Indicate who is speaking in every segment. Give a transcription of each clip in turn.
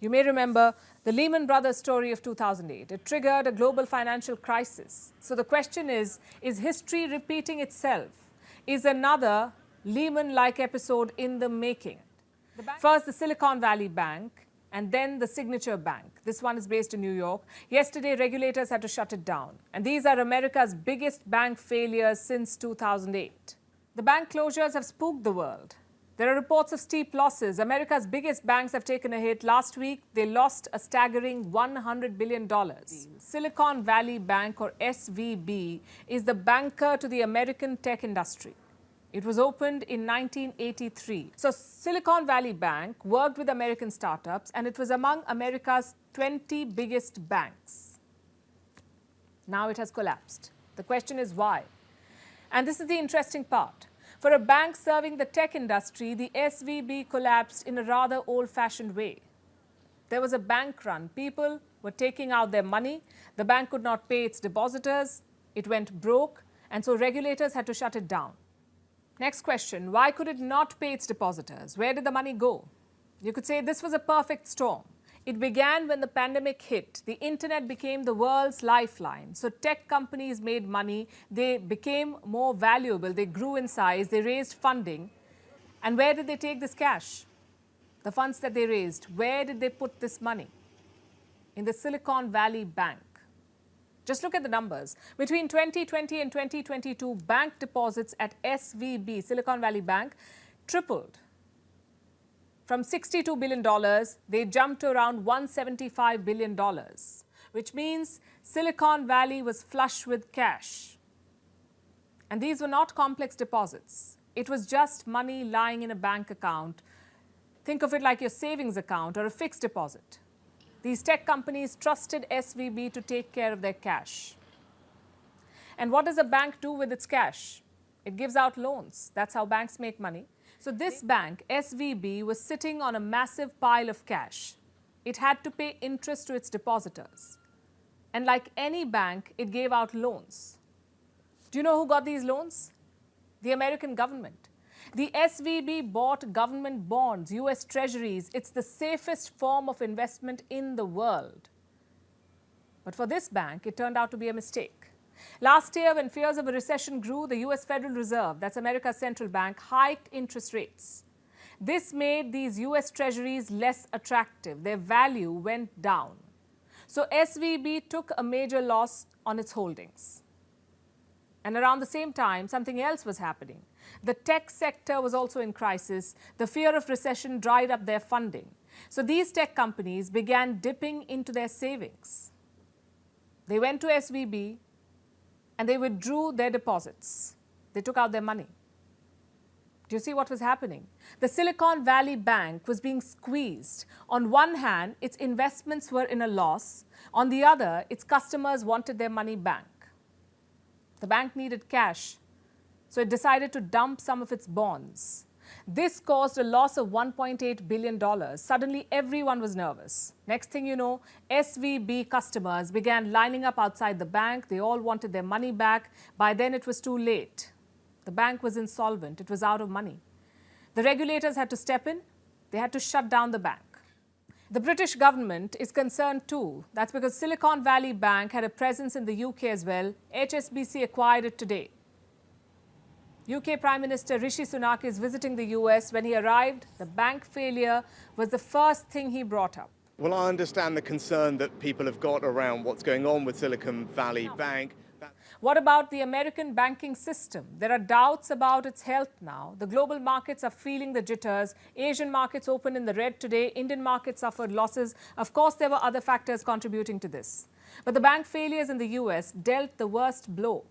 Speaker 1: You may remember the Lehman Brothers story of 2008. It triggered a global financial crisis. So the question is history repeating itself? Is another Lehman-like episode in the making? First, the Silicon Valley Bank, and then the Signature Bank. This one is based in New York. Yesterday, regulators had to shut it down. And these are America's biggest bank failures since 2008. The bank closures have spooked the world. There are reports of steep losses. America's biggest banks have taken a hit. Last week, they lost a staggering $100 billion. Silicon Valley Bank, or SVB, is the banker to the American tech industry. It was opened in 1983. So Silicon Valley Bank worked with American startups, and it was among America's 20 biggest banks. Now it has collapsed. The question is why? And this is the interesting part. For a bank serving the tech industry, the SVB collapsed in a rather old-fashioned way. There was a bank run. People were taking out their money. The bank could not pay its depositors. It went broke, and so regulators had to shut it down. Next question, why could it not pay its depositors? Where did the money go? You could say this was a perfect storm. It began when the pandemic hit. The internet became the world's lifeline. So tech companies made money. They became more valuable. They grew in size. They raised funding. And where did they take this cash? The funds that they raised, where did they put this money? In the Silicon Valley Bank. Just look at the numbers. Between 2020 and 2022, bank deposits at SVB, Silicon Valley Bank, tripled. From $62 billion, they jumped to around $175 billion, which means Silicon Valley was flush with cash. And these were not complex deposits. It was just money lying in a bank account. Think of it like your savings account or a fixed deposit. These tech companies trusted SVB to take care of their cash. And what does a bank do with its cash? It gives out loans. That's how banks make money. So this bank, SVB, was sitting on a massive pile of cash. It had to pay interest to its depositors. And like any bank, it gave out loans. Do you know who got these loans? The American government. The SVB bought government bonds, US Treasuries. It's the safest form of investment in the world. But for this bank, it turned out to be a mistake. Last year, when fears of a recession grew, the US Federal Reserve, that's America's central bank, hiked interest rates. This made these US Treasuries less attractive. Their value went down. So SVB took a major loss on its holdings. And around the same time, something else was happening. The tech sector was also in crisis. The fear of recession dried up their funding. So these tech companies began dipping into their savings. They went to SVB and they withdrew their deposits. They took out their money. Do you see what was happening? The Silicon Valley Bank was being squeezed. On one hand, its investments were in a loss. On the other, its customers wanted their money back. The bank needed cash, so it decided to dump some of its bonds. This caused a loss of $1.8 billion. Suddenly, everyone was nervous. Next thing you know, SVB customers began lining up outside the bank. They all wanted their money back. By then, it was too late. The bank was insolvent. It was out of money. The regulators had to step in. They had to shut down the bank. The British government is concerned too. That's because Silicon Valley Bank had a presence in the UK as well. HSBC acquired it today. UK Prime Minister Rishi Sunak is visiting the US. When he arrived, the bank failure was the first thing he brought up.
Speaker 2: Well, I understand the concern that people have got around what's going on with Silicon Valley Bank.
Speaker 1: What about the American banking system? There are doubts about its health now. The global markets are feeling the jitters. Asian markets opened in the red today. Indian markets suffered losses. Of course, there were other factors contributing to this. But the bank failures in the US dealt the worst blow.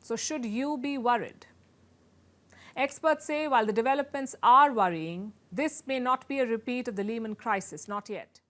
Speaker 1: So should you be worried? Experts say while the developments are worrying, this may not be a repeat of the Lehman crisis, not yet.